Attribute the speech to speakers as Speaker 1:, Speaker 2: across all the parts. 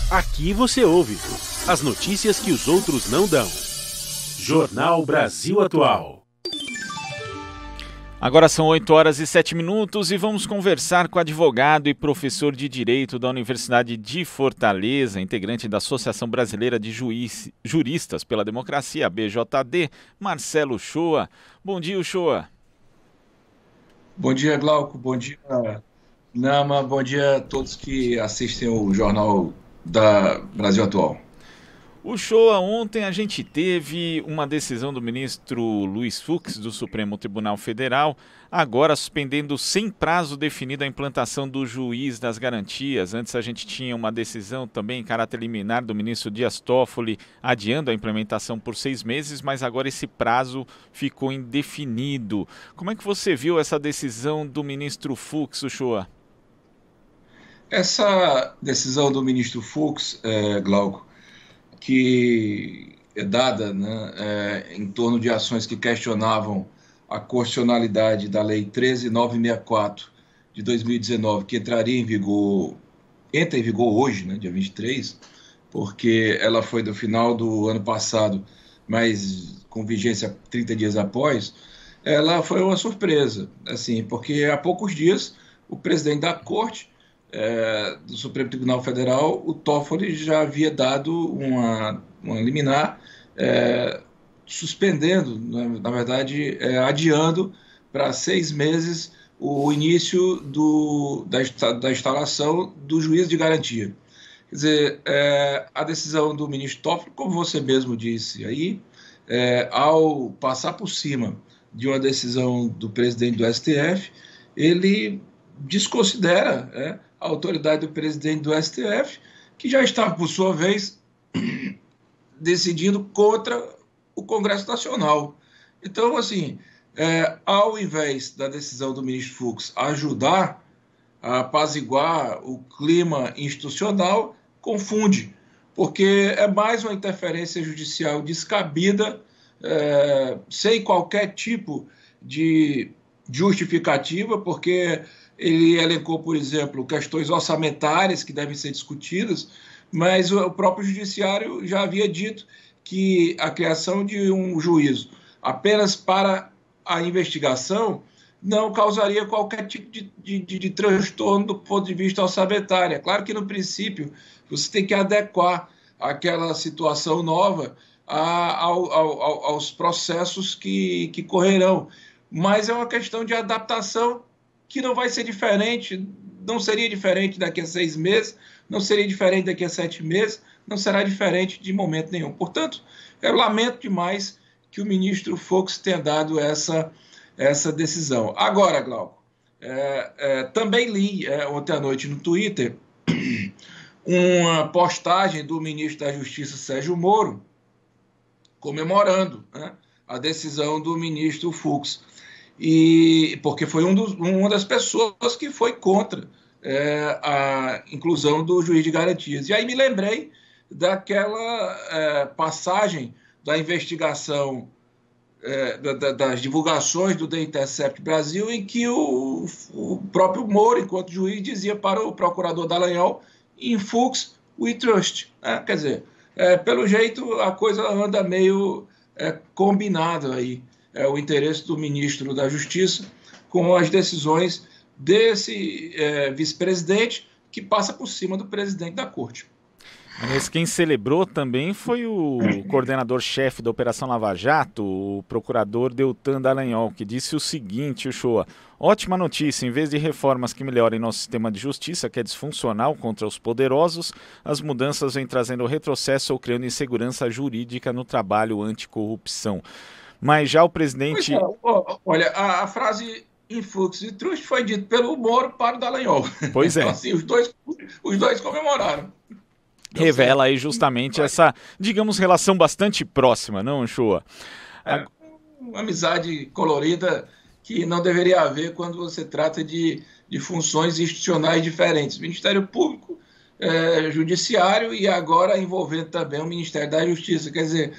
Speaker 1: Aqui você ouve as notícias que os outros não dão. Jornal Brasil Atual.
Speaker 2: Agora são 8h07 e vamos conversar com o advogado e professor de Direito da Universidade de Fortaleza, integrante da Associação Brasileira de Juristas pela Democracia, BJD, Marcelo Uchoa. Bom dia, Uchoa.
Speaker 3: Bom dia, Glauco. Bom dia, Nama. Bom dia a todos que assistem o Jornal da Brasil Atual.
Speaker 2: Uchoa, ontem a gente teve uma decisão do ministro Luiz Fux, do Supremo Tribunal Federal, agora suspendendo sem prazo definido a implantação do juiz das garantias. Antes a gente tinha uma decisão também em caráter liminar do ministro Dias Toffoli, adiando a implementação por 6 meses, mas agora esse prazo ficou indefinido. Como é que você viu essa decisão do ministro Fux, Uchoa?
Speaker 3: Essa decisão do ministro Fux, Glauco, que é dada, né, em torno de ações que questionavam a constitucionalidade da Lei 13.964 de 2019, que entra em vigor hoje, né, dia 23, porque ela foi do final do ano passado, mas com vigência 30 dias após, ela foi uma surpresa, assim, porque há poucos dias o presidente da Corte do Supremo Tribunal Federal, o Toffoli, já havia dado uma liminar suspendendo, na verdade, adiando para 6 meses o início da instalação do juiz de garantia. Quer dizer, a decisão do ministro Toffoli, como você mesmo disse aí, ao passar por cima de uma decisão do presidente do STF, ele desconsidera a autoridade do presidente do STF, que já estava, por sua vez, decidindo contra o Congresso Nacional. Então, assim, ao invés da decisão do ministro Fux ajudar a apaziguar o clima institucional, confunde, porque é mais uma interferência judicial descabida, sem qualquer tipo de justificativa, porque ele elencou, por exemplo, questões orçamentárias que devem ser discutidas, mas o próprio judiciário já havia dito que a criação de um juízo apenas para a investigação não causaria qualquer tipo de transtorno do ponto de vista orçamentário. É claro que, no princípio, você tem que adequar aquela situação nova aos processos que correrão, mas é uma questão de adaptação que não vai ser diferente, não seria diferente daqui a 6 meses, não seria diferente daqui a 7 meses, não será diferente de momento nenhum. Portanto, eu lamento demais que o ministro Fux tenha dado essa decisão. Agora, Glauco, também li ontem à noite no Twitter uma postagem do ministro da Justiça, Sérgio Moro, comemorando, né, a decisão do ministro Fux. Porque foi uma das pessoas que foi contra a inclusão do juiz de garantias. E aí me lembrei daquela passagem da investigação, das divulgações do The Intercept Brasil, em que o próprio Moro, enquanto juiz, dizia para o procurador Dallagnol: "In Fux we trust". Quer dizer, pelo jeito a coisa anda meio combinada aí. O interesse do ministro da Justiça com as decisões desse vice-presidente que passa por cima do presidente da Corte.
Speaker 2: Mas quem celebrou também foi o coordenador-chefe da Operação Lava Jato, o procurador Deltan Dallagnol, que disse o seguinte, Uchoa: "Ótima notícia, em vez de reformas que melhorem nosso sistema de justiça, que é disfuncional contra os poderosos, as mudanças vêm trazendo retrocesso ou criando insegurança jurídica no trabalho anticorrupção." Mas já o presidente...
Speaker 3: Olha, a frase "in flux e trust" foi dita pelo Moro para o Dallagnol.
Speaker 2: Pois é.
Speaker 3: Então, assim, os dois comemoraram.
Speaker 2: Revela aí justamente essa, digamos, relação bastante próxima, não, Uchoa?
Speaker 3: Uma amizade colorida que não deveria haver quando você trata de funções institucionais diferentes. Ministério Público, Judiciário e agora envolvendo também o Ministério da Justiça. Quer dizer,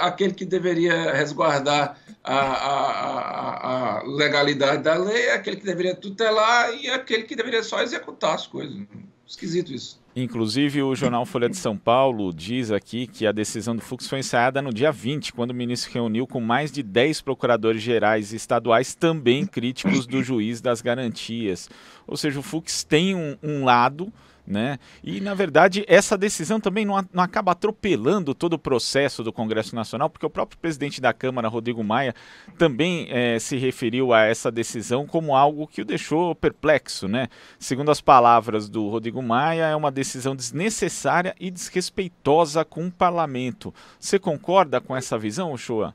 Speaker 3: aquele que deveria resguardar a legalidade da lei, aquele que deveria tutelar e aquele que deveria só executar as coisas. Esquisito isso.
Speaker 2: Inclusive, o jornal Folha de São Paulo diz aqui que a decisão do Fux foi ensaiada no dia 20, quando o ministro reuniu com mais de 10 procuradores gerais e estaduais, também críticos do juiz das garantias. Ou seja, o Fux tem um lado, né? E, na verdade, essa decisão também não acaba atropelando todo o processo do Congresso Nacional, porque o próprio presidente da Câmara, Rodrigo Maia, também se referiu a essa decisão como algo que o deixou perplexo, né? Segundo as palavras do Rodrigo Maia, é uma decisão desnecessária e desrespeitosa com o parlamento. Você concorda com essa visão, Uchoa?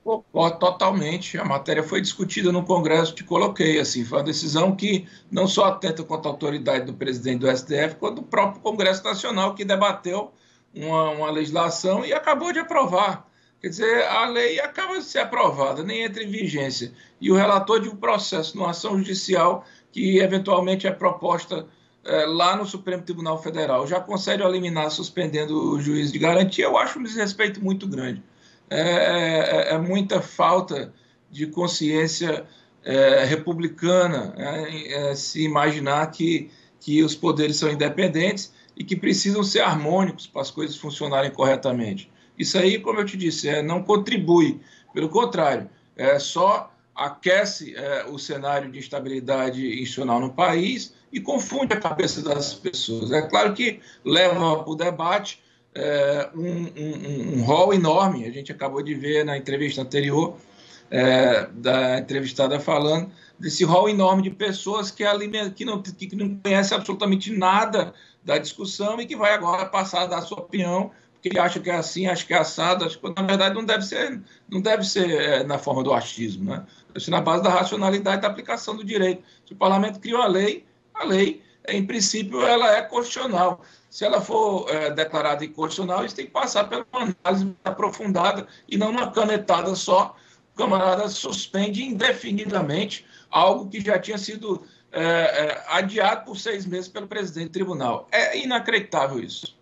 Speaker 3: Concordo totalmente. A matéria foi discutida no Congresso, te coloquei assim, foi uma decisão que não só atenta contra a autoridade do presidente do STF, quanto do próprio Congresso Nacional, que debateu uma legislação e acabou de aprovar. Quer dizer, a lei acaba de ser aprovada, nem entra em vigência. E o relator de um processo, numa ação judicial, que eventualmente é proposta lá no Supremo Tribunal Federal, já concede a liminar suspendendo o juiz de garantia. Eu acho um desrespeito muito grande. É muita falta de consciência republicana, se imaginar que os poderes são independentes e que precisam ser harmônicos para as coisas funcionarem corretamente. Isso aí, como eu te disse, não contribui, pelo contrário, só aquece o cenário de instabilidade institucional no país e confunde a cabeça das pessoas. É claro que leva para o debate um rol enorme. A gente acabou de ver na entrevista anterior da entrevistada falando desse rol enorme de pessoas que não conhecem absolutamente nada da discussão e que vai agora passar a dar a sua opinião, porque acha que é assim, acha que é assado, acha que, na verdade não deve ser na forma do achismo, né? Deve ser na base da racionalidade da aplicação do direito. Se o parlamento cria a lei, em princípio, ela é constitucional. Se ela for declarada inconstitucional, isso tem que passar por uma análise aprofundada e não uma canetada só. O camarada suspende indefinidamente algo que já tinha sido adiado por 6 meses pelo presidente do tribunal. É inacreditável isso.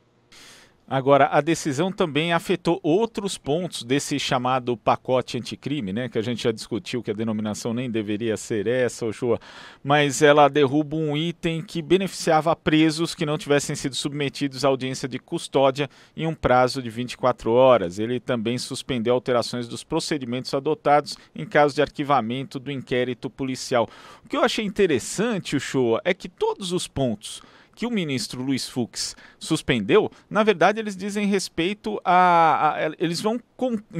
Speaker 2: Agora, a decisão também afetou outros pontos desse chamado pacote anticrime, né? Que a gente já discutiu que a denominação nem deveria ser essa, Uchoa, mas ela derruba um item que beneficiava presos que não tivessem sido submetidos à audiência de custódia em um prazo de 24 horas. Ele também suspendeu alterações dos procedimentos adotados em caso de arquivamento do inquérito policial. O que eu achei interessante, Uchoa, é que todos os pontos que o ministro Luiz Fux suspendeu, na verdade eles dizem respeito eles vão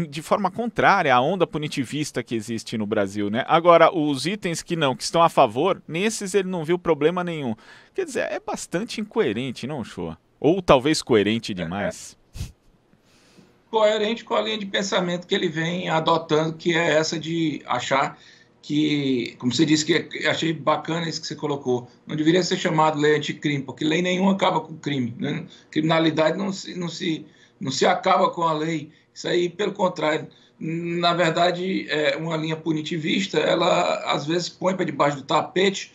Speaker 2: de forma contrária à onda punitivista que existe no Brasil, né? Agora, os itens que estão a favor, nesses ele não viu problema nenhum. Quer dizer, é bastante incoerente, não, Uchoa? Ou talvez coerente demais.
Speaker 3: Coerente com a linha de pensamento que ele vem adotando, que é essa de achar que, como você disse, que achei bacana isso que você colocou, não deveria ser chamado lei anticrime, porque lei nenhuma acaba com o crime, né? Criminalidade não se acaba com a lei. Isso aí, pelo contrário, na verdade, uma linha punitivista, ela às vezes põe para debaixo do tapete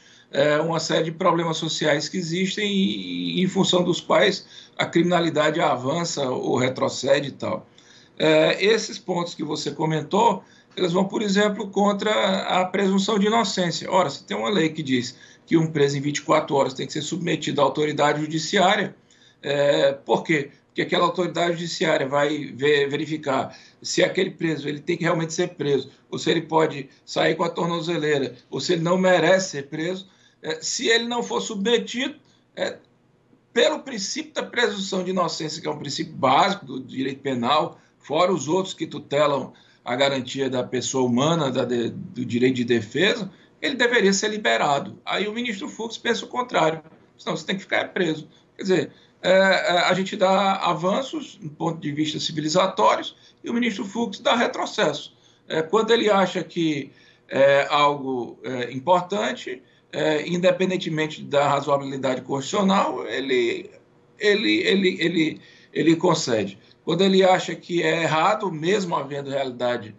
Speaker 3: uma série de problemas sociais que existem e em função dos quais a criminalidade avança ou retrocede e tal. Esses pontos que você comentou, elas vão, por exemplo, contra a presunção de inocência. Ora, se tem uma lei que diz que um preso em 24 horas tem que ser submetido à autoridade judiciária, por quê? Porque aquela autoridade judiciária vai verificar se aquele preso ele tem que realmente ser preso, ou se ele pode sair com a tornozeleira, ou se ele não merece ser preso. Se ele não for submetido, pelo princípio da presunção de inocência, que é um princípio básico do direito penal, fora os outros que tutelam a garantia da pessoa humana, do direito de defesa, ele deveria ser liberado. Aí o ministro Fux pensa o contrário. Não, você tem que ficar preso. Quer dizer, a gente dá avanços do ponto de vista civilizatórios e o ministro Fux dá retrocesso. Quando ele acha que é algo importante, independentemente da razoabilidade constitucional, ele concede. Quando ele acha que é errado, mesmo havendo realidade,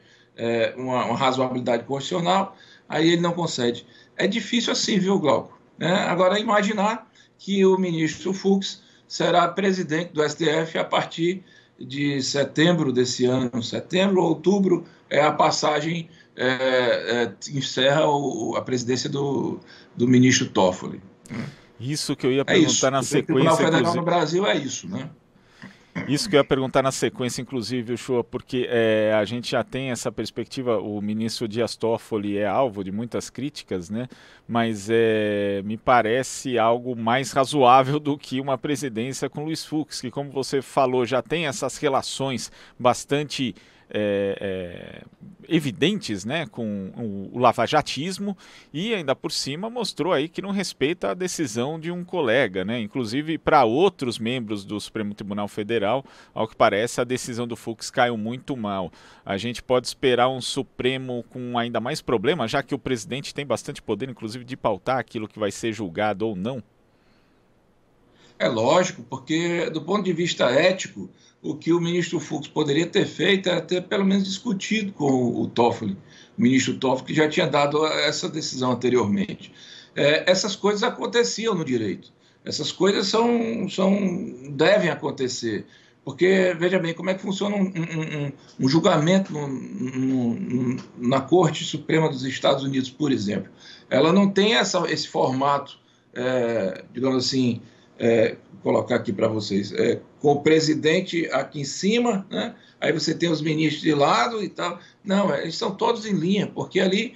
Speaker 3: uma razoabilidade constitucional, aí ele não concede. É difícil assim, viu, Glauco? Agora, imaginar que o ministro Fux será presidente do STF a partir de setembro desse ano, setembro ou outubro, a passagem encerra a presidência do ministro Toffoli.
Speaker 2: Isso que eu ia
Speaker 3: É isso.
Speaker 2: perguntar na
Speaker 3: O Tribunal
Speaker 2: sequência,
Speaker 3: Federal no Brasil é isso, né?
Speaker 2: Isso que eu ia perguntar na sequência, inclusive, Uchoa, porque a gente já tem essa perspectiva, o ministro Dias Toffoli é alvo de muitas críticas, né? Mas me parece algo mais razoável do que uma presidência com Luiz Fux, que, como você falou, já tem essas relações bastante evidentes, né, com o lavajatismo, e ainda por cima mostrou aí que não respeita a decisão de um colega, né? Inclusive para outros membros do Supremo Tribunal Federal, ao que parece a decisão do Fux caiu muito mal. A gente pode esperar um Supremo com ainda mais problema, já que o presidente tem bastante poder, inclusive de pautar aquilo que vai ser julgado ou não?
Speaker 3: É lógico, porque do ponto de vista ético, o que o ministro Fux poderia ter feito era ter pelo menos discutido com o Toffoli, o ministro Toffoli, que já tinha dado essa decisão anteriormente. Essas coisas aconteciam no direito. Essas coisas devem acontecer. Porque, veja bem, como é que funciona um julgamento na Corte Suprema dos Estados Unidos, por exemplo. Ela não tem esse formato, digamos assim, vou colocar aqui para vocês, com o presidente aqui em cima, né? Aí você tem os ministros de lado e tal. Não, eles são todos em linha, porque ali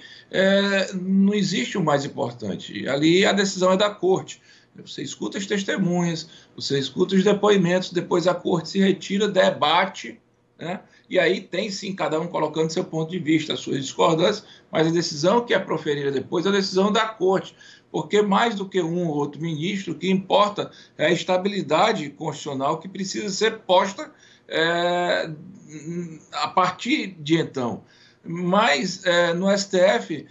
Speaker 3: não existe o mais importante. Ali a decisão é da corte. Você escuta as testemunhas, você escuta os depoimentos, depois a corte se retira, debate, né? E aí tem sim cada um colocando seu ponto de vista, as suas discordâncias, mas a decisão que é proferida depois é a decisão da corte. Porque mais do que um ou outro ministro, o que importa é a estabilidade constitucional que precisa ser posta a partir de então. Mas no STF,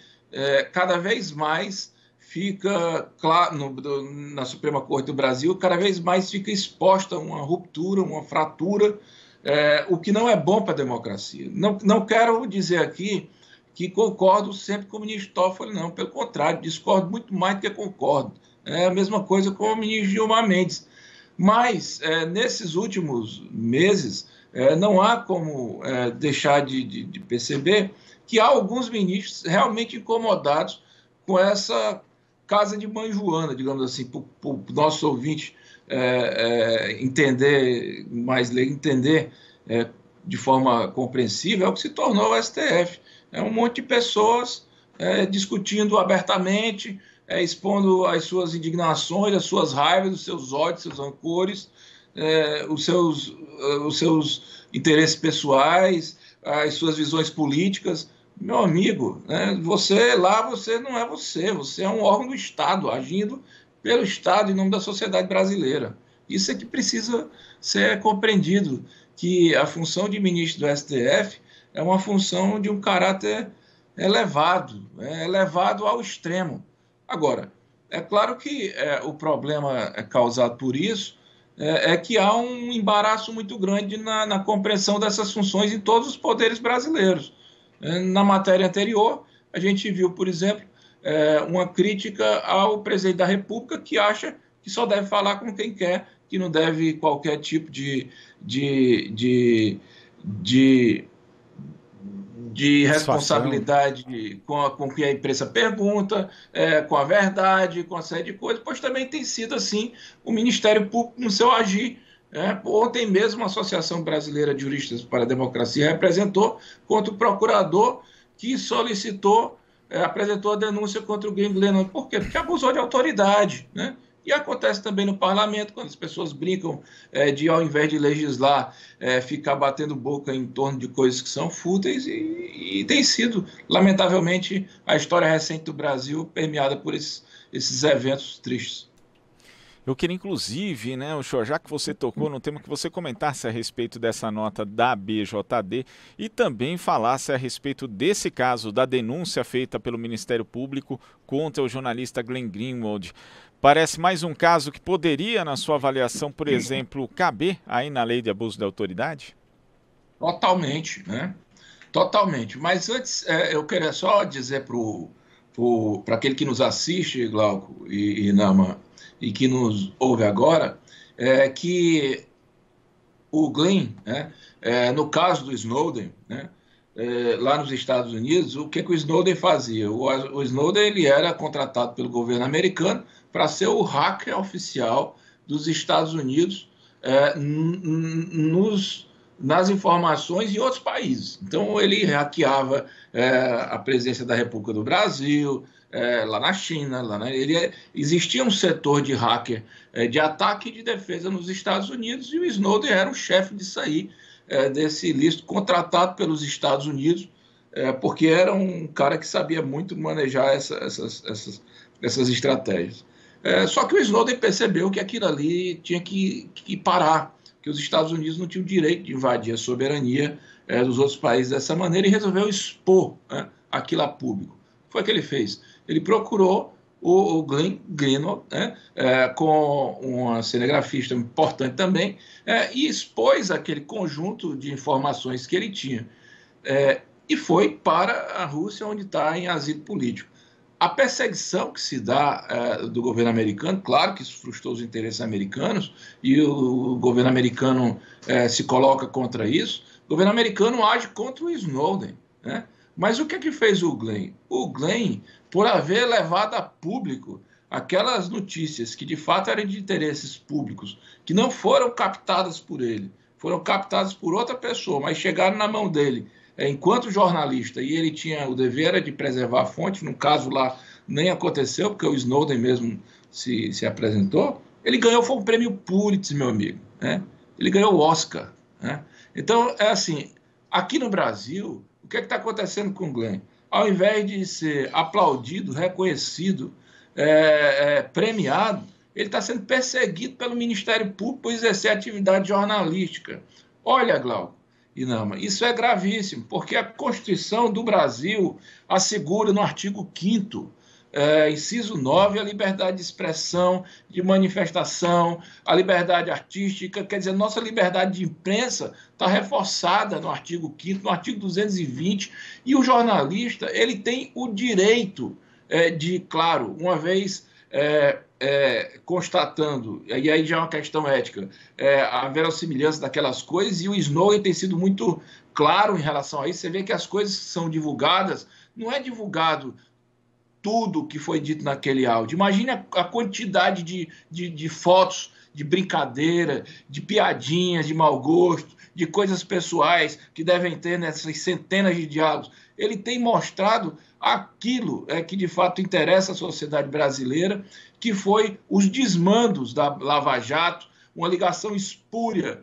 Speaker 3: cada vez mais fica claro, na Suprema Corte do Brasil, cada vez mais fica exposta uma ruptura, uma fratura, o que não é bom para a democracia. Não quero dizer aqui que concordo sempre com o ministro Toffoli, não. Pelo contrário, discordo muito mais do que concordo. É a mesma coisa com o ministro Gilmar Mendes. Mas, nesses últimos meses, não há como deixar de perceber que há alguns ministros realmente incomodados com essa casa de mãe Joana, digamos assim, para o nosso ouvinte entender de forma compreensível, é o que se tornou o STF. É um monte de pessoas discutindo abertamente, expondo as suas indignações, as suas raivas, os seus ódios, seus rancores, os seus interesses pessoais, as suas visões políticas. Meu amigo, você não é você é um órgão do Estado, agindo pelo Estado em nome da sociedade brasileira. Isso é que precisa ser compreendido, que a função de ministro do STF é uma função de um caráter elevado ao extremo. Agora, é claro que o problema causado por isso é que há um embaraço muito grande na compreensão dessas funções em todos os poderes brasileiros. Na matéria anterior, a gente viu, por exemplo, uma crítica ao presidente da República, que acha que só deve falar com quem quer, que não deve qualquer tipo de responsabilidade com o que a imprensa pergunta, com a verdade, com uma série de coisas, pois também tem sido assim o Ministério Público no seu agir. Ontem mesmo a Associação Brasileira de Juristas para a Democracia representou contra o procurador que apresentou a denúncia contra o Glenn Lennon. Por quê? Porque abusou de autoridade, né? E acontece também no parlamento, quando as pessoas brincam de, ao invés de legislar, ficar batendo boca em torno de coisas que são fúteis, e tem sido, lamentavelmente, a história recente do Brasil permeada por esses eventos tristes.
Speaker 2: Eu queria, inclusive, né, Uchoa, já que você tocou no tema, que você comentasse a respeito dessa nota da BJD e também falasse a respeito desse caso, da denúncia feita pelo Ministério Público contra o jornalista Glenn Greenwald. Parece mais um caso que poderia, na sua avaliação, por exemplo, caber aí na lei de abuso de autoridade?
Speaker 3: Totalmente, né? Totalmente. Mas antes, eu queria só dizer para aquele que nos assiste, Glauco e Nama, e que nos ouve agora, que o Glenn, no caso do Snowden, lá nos Estados Unidos, o que o Snowden fazia? O Snowden ele era contratado pelo governo americano para ser o hacker oficial dos Estados Unidos nas informações em outros países. Então, ele hackeava a presidência da República do Brasil, lá na China. Existia um setor de hacker de ataque e de defesa nos Estados Unidos, e o Snowden era o chefe disso aí, desse ilícito, contratado pelos Estados Unidos, porque era um cara que sabia muito manejar essas estratégias. Só que o Snowden percebeu que aquilo ali tinha que parar, que os Estados Unidos não tinham o direito de invadir a soberania dos outros países dessa maneira, e resolveu expor aquilo a público. Foi o que ele fez. Ele procurou o Glenn Greenwald, com uma cinegrafista importante também, e expôs aquele conjunto de informações que ele tinha. E foi para a Rússia, onde está em asilo político. A perseguição que se dá do governo americano, claro que isso frustrou os interesses americanos, e o governo americano se coloca contra isso. O governo americano age contra o Snowden, né? Mas o que fez o Glenn? O Glenn, por haver levado a público aquelas notícias que de fato eram de interesses públicos, que não foram captadas por ele, foram captadas por outra pessoa, mas chegaram na mão dele enquanto jornalista, e ele tinha o dever de preservar a fonte. No caso lá nem aconteceu, porque o Snowden mesmo se apresentou. Ele ganhou, foi um prêmio Pulitzer, meu amigo, né? Ele ganhou o Oscar, né? Então, assim, aqui no Brasil, o que está acontecendo com o Glenn? Ao invés de ser aplaudido, reconhecido, premiado, ele está sendo perseguido pelo Ministério Público por exercer atividade jornalística. Olha, Glauco e Nama, isso é gravíssimo, porque a Constituição do Brasil assegura no artigo 5º, inciso 9, a liberdade de expressão, de manifestação, a liberdade artística. Quer dizer, nossa liberdade de imprensa está reforçada no artigo 5º, no artigo 220, e o jornalista ele tem o direito de, claro, uma vez constatando, e aí já é uma questão ética, a verossimilhança daquelas coisas, e o Snowden tem sido muito claro em relação a isso. Você vê que as coisas que são divulgadas, não é divulgado tudo que foi dito naquele áudio. Imagina a quantidade de fotos de brincadeira, de piadinhas, de mau gosto, de coisas pessoais que devem ter nessas centenas de diálogos. Ele tem mostrado aquilo que de fato interessa à sociedade brasileira, que foi os desmandos da Lava Jato, uma ligação espúria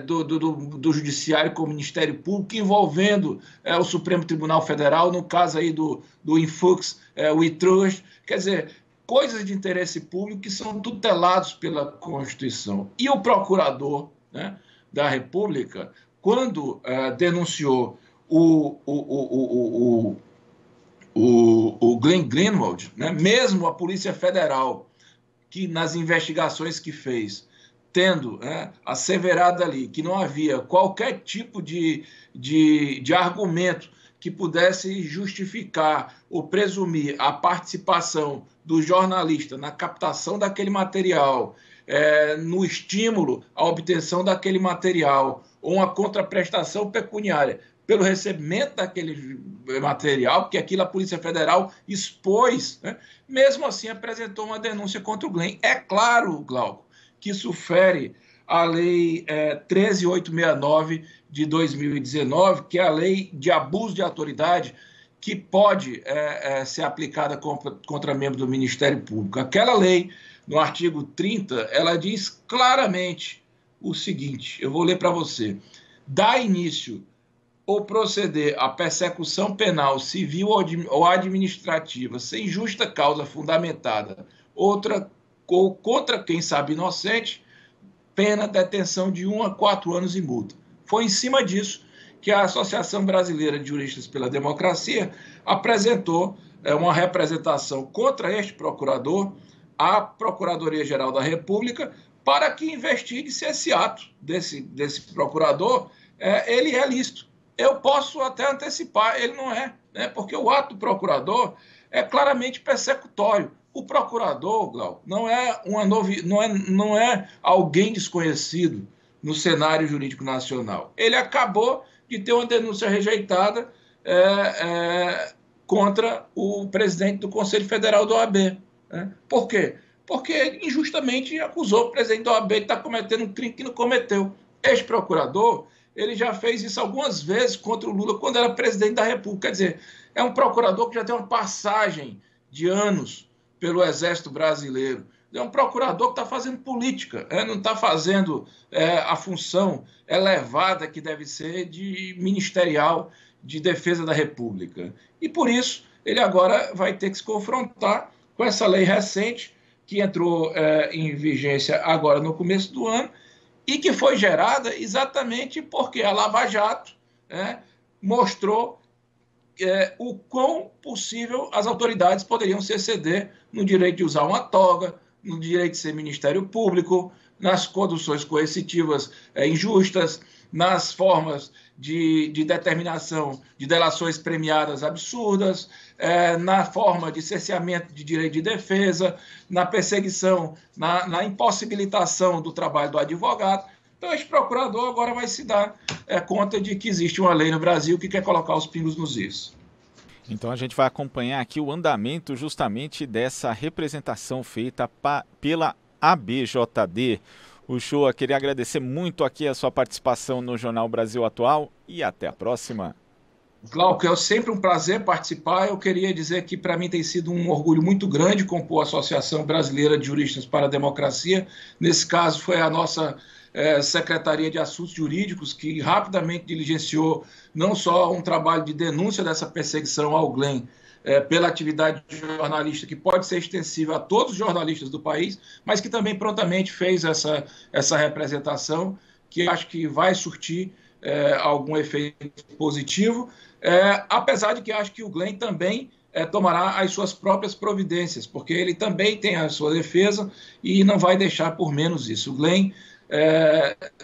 Speaker 3: do Judiciário com o Ministério Público, envolvendo o Supremo Tribunal Federal, no caso aí do Infux, o iTrust. Quer dizer, coisas de interesse público que são tutelados pela Constituição. E o procurador, né, da República, quando denunciou o Glenn Greenwald, né, mesmo a Polícia Federal, que nas investigações que fez, tendo asseverado ali que não havia qualquer tipo de argumento que pudesse justificar ou presumir a participação do jornalista na captação daquele material, no estímulo à obtenção daquele material, ou uma contraprestação pecuniária pelo recebimento daquele material, porque aquilo a Polícia Federal expôs, né? Mesmo assim apresentou uma denúncia contra o Glenn. É claro, Glauco, que isso fere a Lei 13.869 de 2019, que é a lei de abuso de autoridade que pode ser aplicada contra membro do Ministério Público. Aquela lei, no artigo 30, ela diz claramente o seguinte, eu vou ler para você: dá início ou proceder à persecução penal, civil ou administrativa, sem justa causa fundamentada, ou contra quem sabe inocente, pena detenção de 1 a 4 anos e multa. Foi em cima disso que a Associação Brasileira de Juristas pela Democracia apresentou uma representação contra este procurador à Procuradoria-Geral da República, para que investigue se esse ato desse procurador ele é lícito. Eu posso até antecipar, ele não é, né? Porque o ato do procurador é claramente persecutório. O procurador, Glauco, não é alguém desconhecido no cenário jurídico nacional. Ele acabou de ter uma denúncia rejeitada contra o presidente do Conselho Federal da OAB. Né? Por quê? Porque injustamente acusou o presidente da OAB de estar cometendo um crime que não cometeu. Este procurador, ele já fez isso algumas vezes contra o Lula quando era presidente da República. Quer dizer, é um procurador que já tem uma passagem de anos pelo Exército Brasileiro. É um procurador que está fazendo política, não está fazendo a função elevada que deve ser de ministerial de defesa da República. E por isso ele agora vai ter que se confrontar com essa lei recente que entrou em vigência agora no começo do ano e que foi gerada exatamente porque a Lava Jato mostrou o quão possível as autoridades poderiam se exceder no direito de usar uma toga, no direito de ser Ministério Público, nas conduções coercitivas injustas, nas formas de determinação de delações premiadas absurdas, na forma de cerceamento de direito de defesa, na perseguição, na impossibilitação do trabalho do advogado. Então, esse procurador agora vai se dar conta de que existe uma lei no Brasil que quer colocar os pingos nos is.
Speaker 2: Então a gente vai acompanhar aqui o andamento justamente dessa representação feita pela ABJD. Uchoa, queria agradecer muito aqui a sua participação no Jornal Brasil Atual e até a próxima.
Speaker 3: Glauco, é sempre um prazer participar. Eu queria dizer que para mim tem sido um orgulho muito grande compor a Associação Brasileira de Juristas para a Democracia. Nesse caso foi a nossa Secretaria de Assuntos Jurídicos, que rapidamente diligenciou não só um trabalho de denúncia dessa perseguição ao Glenn pela atividade jornalista, que pode ser extensiva a todos os jornalistas do país, mas que também prontamente fez essa representação, que acho que vai surtir algum efeito positivo, apesar de que acho que o Glenn também tomará as suas próprias providências, porque ele também tem a sua defesa e não vai deixar por menos isso. O Glenn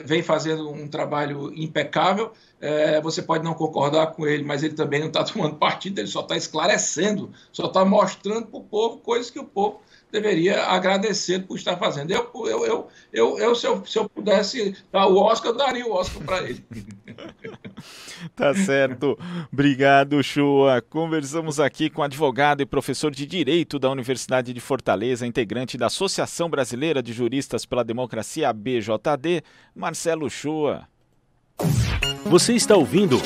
Speaker 3: vem fazendo um trabalho impecável, você pode não concordar com ele, mas ele também não está tomando partido, ele só está esclarecendo, só está mostrando para o povo coisas que o povo deveria agradecer por estar fazendo. Se eu pudesse dar o Oscar, eu daria o Oscar para ele.
Speaker 2: Tá certo. Obrigado, Uchoa. Conversamos aqui com o advogado e professor de Direito da Universidade de Fortaleza, integrante da Associação Brasileira de Juristas pela Democracia, ABJD, Marcelo Uchoa.
Speaker 1: Você está ouvindo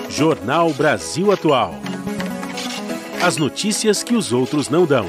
Speaker 1: Jornal Brasil Atual. As notícias que os outros não dão.